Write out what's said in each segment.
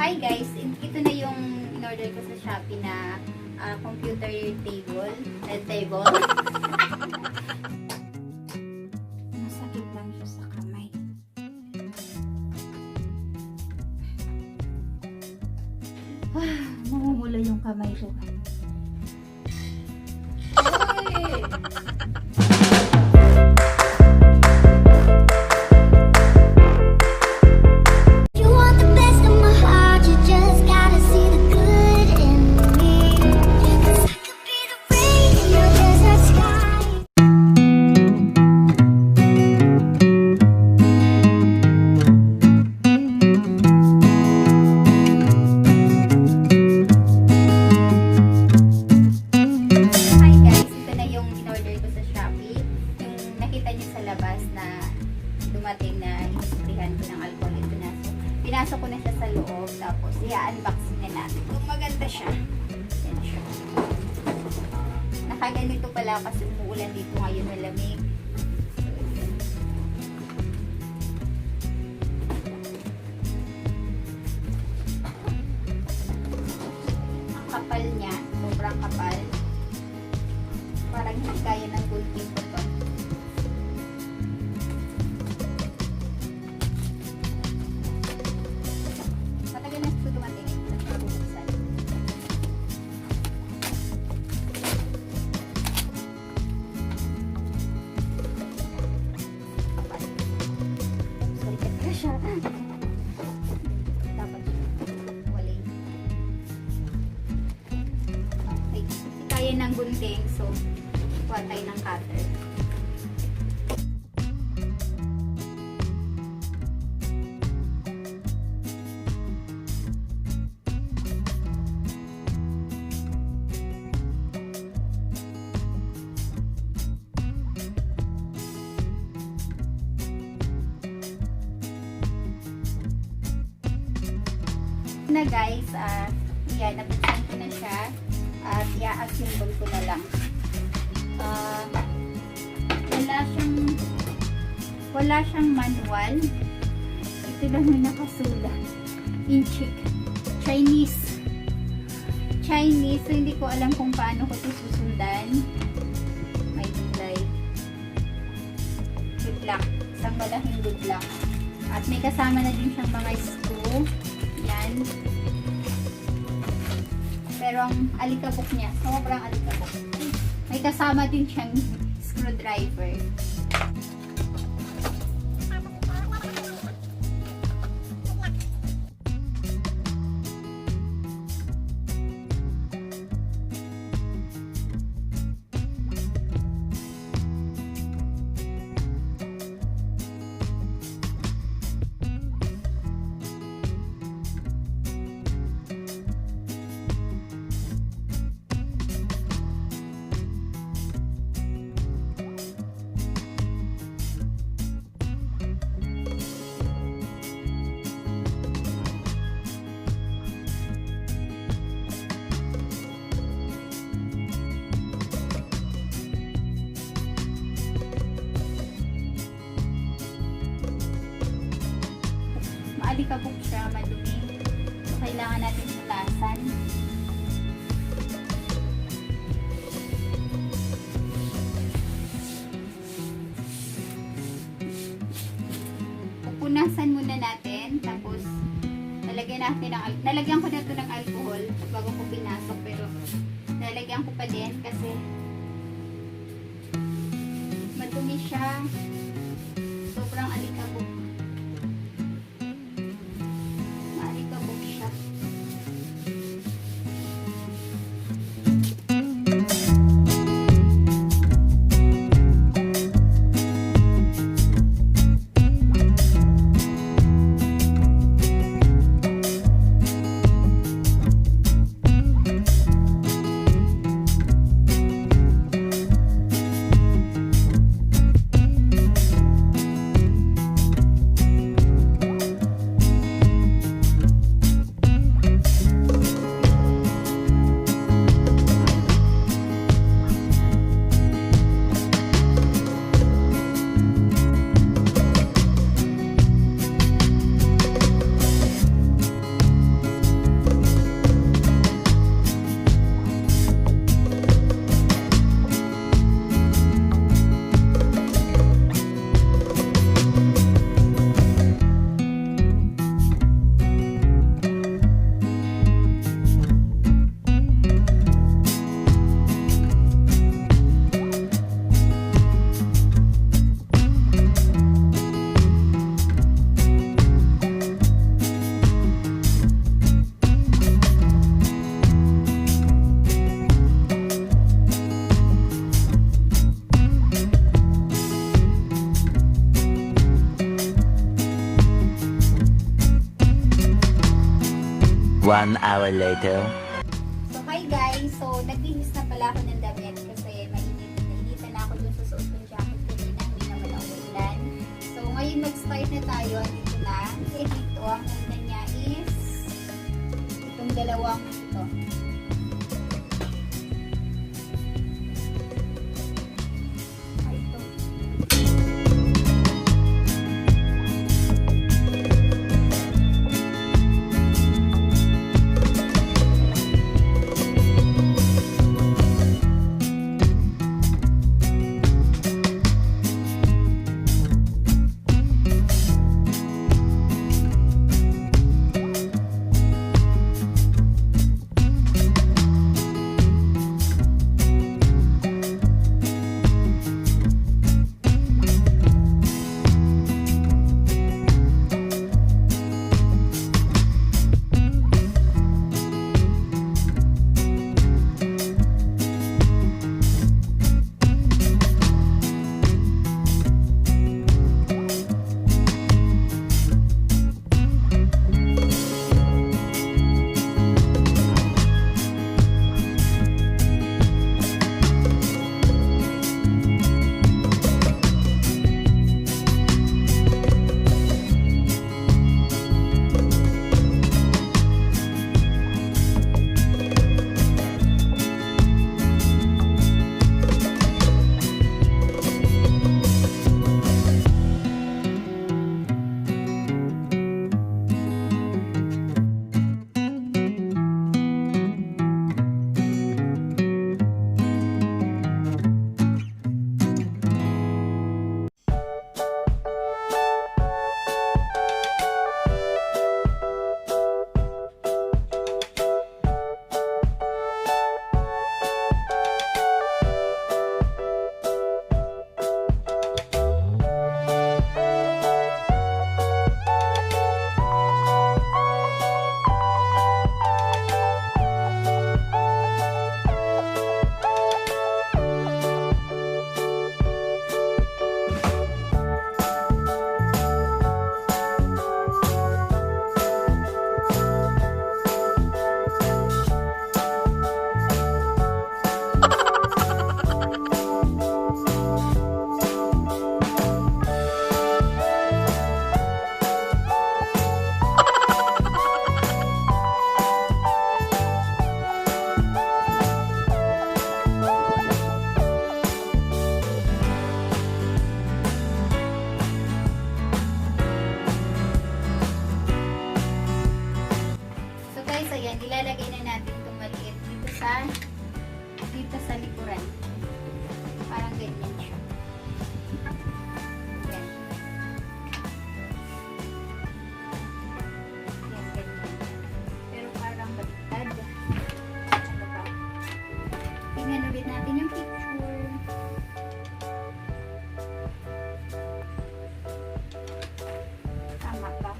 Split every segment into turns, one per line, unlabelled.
Hi guys, ito na yung in-order ko sa Shopee na computer table. Masakit lang siya sa kamay. Namumula yung kamay ko. Ay! Dumating na inisprihan ko ng alcohol. Ito na. So, pinasok ko na siya sa loob. Tapos, i-unboxing na natin. Kung maganda siya. Yan siya. Nakaganito pala kasi umuulan dito ngayon, malamig. Ang kapal niya. Sobrang kapal. Parang hindi kaya ng gulping ko to. Dapat wali. Okay. Kaya ng gunting, so kuha tayo ng cutter. Na guys, yan, nabuksan ko na siya at i-assemble ko na lang. Wala siyang manual. Ito lang yung nakasulat. Inchik. Chinese. So hindi ko alam kung paano ko ito susundan. May delay. Good luck. Isang malaking good luck. At may kasama na din siyang mga screw. Yan. Pero ang alikabok niya, sobrang alikabok. May kasama din siyang screwdriver. Alikabok siya, madumi. So, kailangan natin hutasan. Pupunasan muna natin. Tapos, nalagyan ko na ito ng alcohol bago ko pinasok. Pero, nalagyan ko pa din kasi madumi siya. Sobrang alikabok.
1 hour later.
So, hi guys. So, nagbihis na pala ako ng damit kasi nainitan na ako dun sa suot ng jacket kanina. Hindi naman ako ulan. So, ngayon mag-start na tayo. Dito na. Kasi dito, ang una niya is itong dalawang ito. Ilalagay na natin itong maliit dito sa likuran. Parang ganyan siya. Yan. Yan, ganyan. Pero parang baliktad. Ano ba? Tingnan ulit natin yung picture. Tama ba?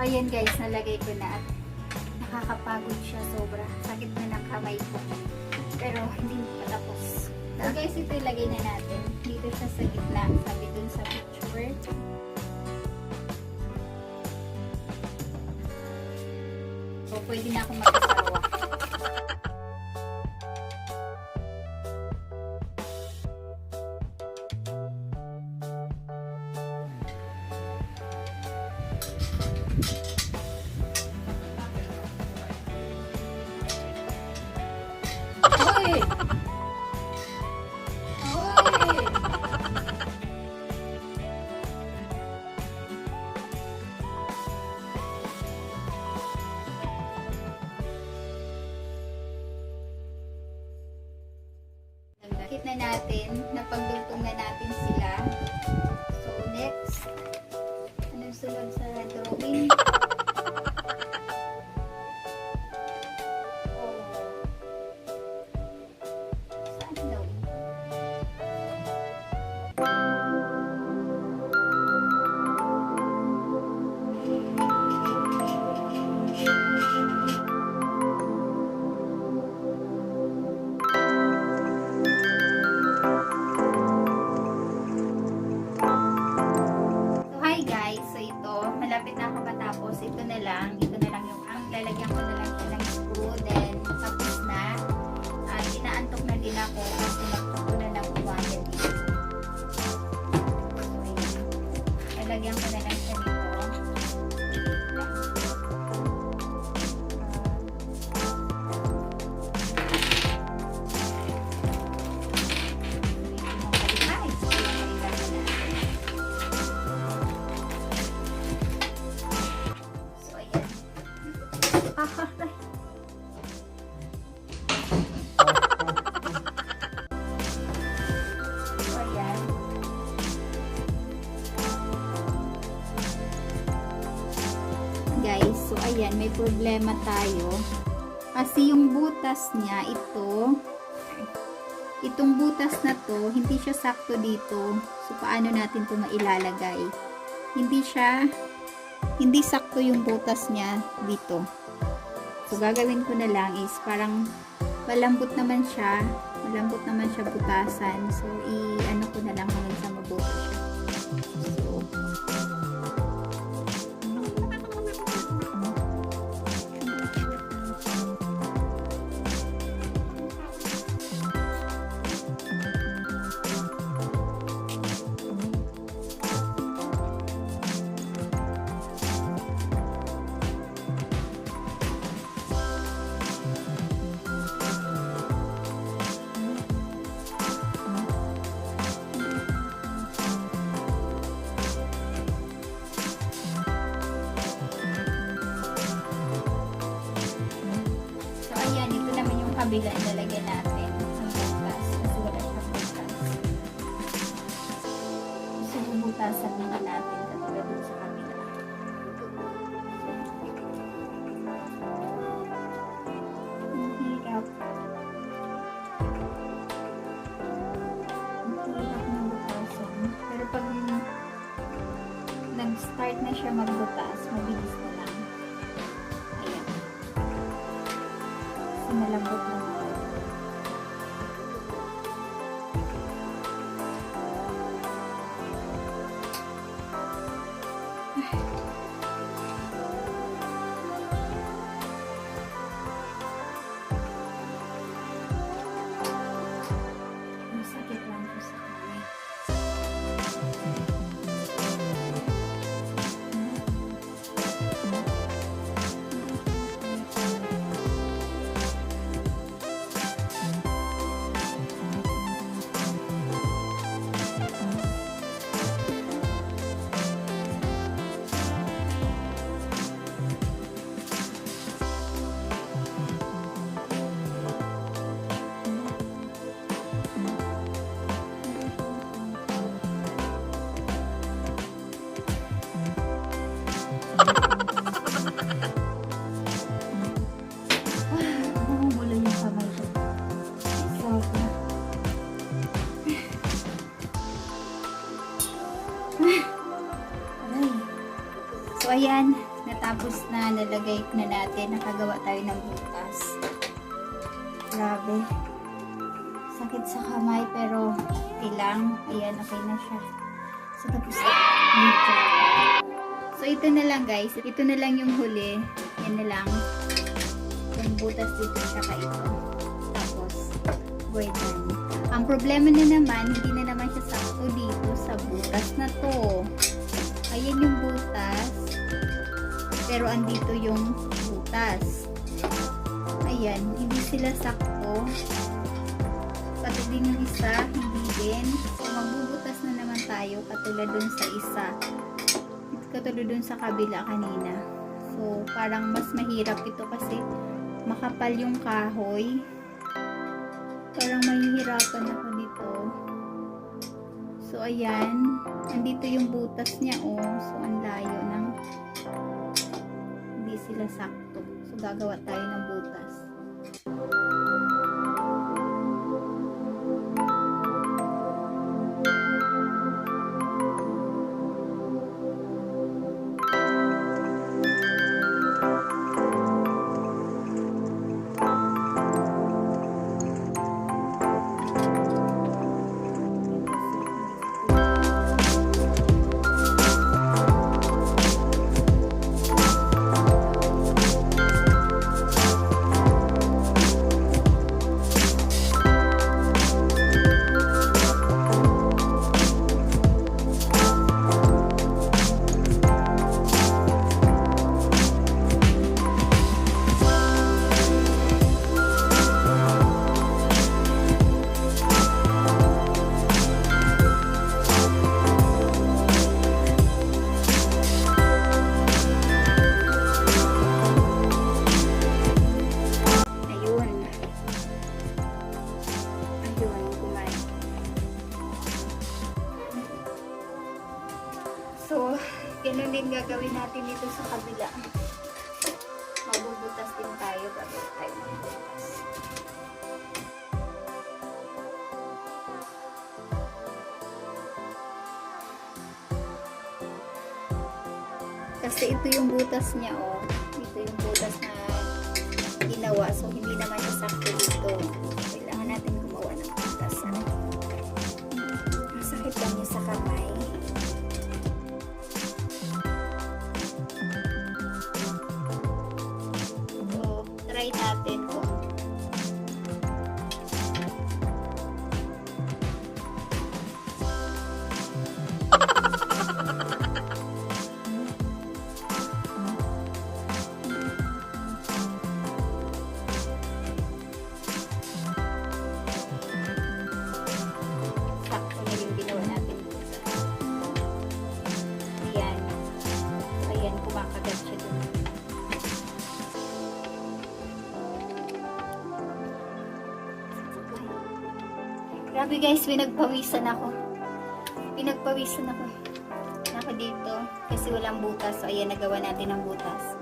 Ayan guys, nalagay ko na at nakakapagod siya sobra. Sakit na ng kamay ko. Pero hindi pa tapos. So guys, ito ilagay na natin. Dito siya sa gitna. Sabi dun sa picture. So pwede na akong mag-asawa. Nakit na natin, napagdugtong na natin sila. So next, anong sunod sa drawing? lalagyan ko na lang siya ng screw. Then, tapos na. Inaantok na din ako kasi nagtuto na ng umaga dito. So, ayan. Lalagyan ko na lang siya nito. Guys, so ayan, may problema tayo kasi yung butas niya, itong butas na to, hindi siya sakto dito. So paano natin to mailalagay? Hindi sakto yung butas niya dito. So gagawin ko na lang is parang malambot naman siya butasan. So i-ano ko na lang hanggang sa mabuti siya. Kabila ilalagyan natin ang butas kasi wala siyang butas. So, bubutasan na natin katulad dun sa kabila. Ang hirap. Ang hirap na butasan. Pero pag nag-start na siya magbutas, mabilis na lang. Ayan. So, malambot na. Masakit lang po sa kamay. So, ayan, natapos na, nalagay na natin, nakagawa tayo ng butas. Grabe. Sakit sa kamay, pero okay lang. Ayan, okay na siya. So, tapos na. So, ito na lang guys. Ito na lang yung huli. Yan na lang. Yung butas dito, tsaka ito. Tapos, we're done. Ang problema na naman, hindi na naman siya sakto dito sa butas na to. Ayan yung butas. Pero andito yung butas. Ayan, hindi sila sakto. Pati din yung isa, hindi din. So, magbubutas na naman tayo katulad dun sa isa. Katulad dun sa kabila kanina. So, parang mas mahirap ito kasi makapal yung kahoy. Parang mahihirapan ako dito. So, ayan. Andito yung butas niya, oh. So, ang layo ng hindi sila sakto. So, gagawa tayo ng butas. dito sa kabila. Magbubutas din tayo bago tayo magbubutas. Kasi ito yung butas niya, oh. Ito yung butas na ginawa. So, hindi naman siya sakto dito. Kailangan natin gumawa ng butas. Masakit lang niya sa kamay. So, try natin kung sakto na yung ginawa natin butas. Ayan. Ayan, kumakagat siya dun. Grabe guys, pinagpawisan ako. Pinagpawisan ako. Ako dito kasi walang butas. So, ayan, nagawa natin ang butas.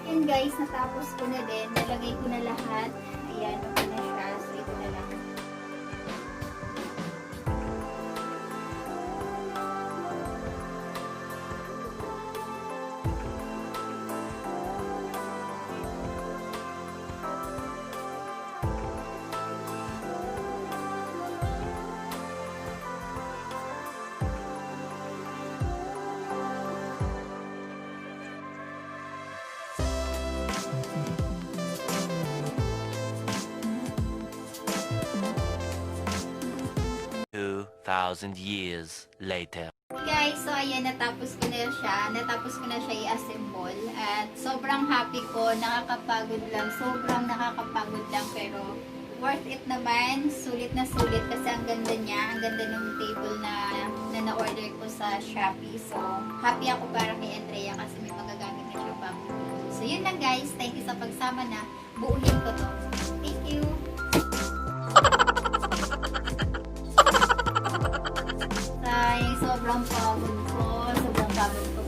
Ayan guys, natapos ko na din. Nalagay ko na lahat. Ayan, okay na siya. So, ito na lang.
Thousand years later.
Guys, so ayan, natapos ko na siya. Natapos ko na siya i-assemble. At sobrang happy ko. Nakakapagod lang. Sobrang nakakapagod lang. Pero worth it naman. Sulit na sulit kasi ang ganda niya. Ang ganda ng table na na-order ko sa Shopee. So, happy ako para kay Andrea kasi may magagamit na siya bago. So, yun lang guys. Thank you sa pagsama na buuhin ko to. Thank you! Sobrang pagod ko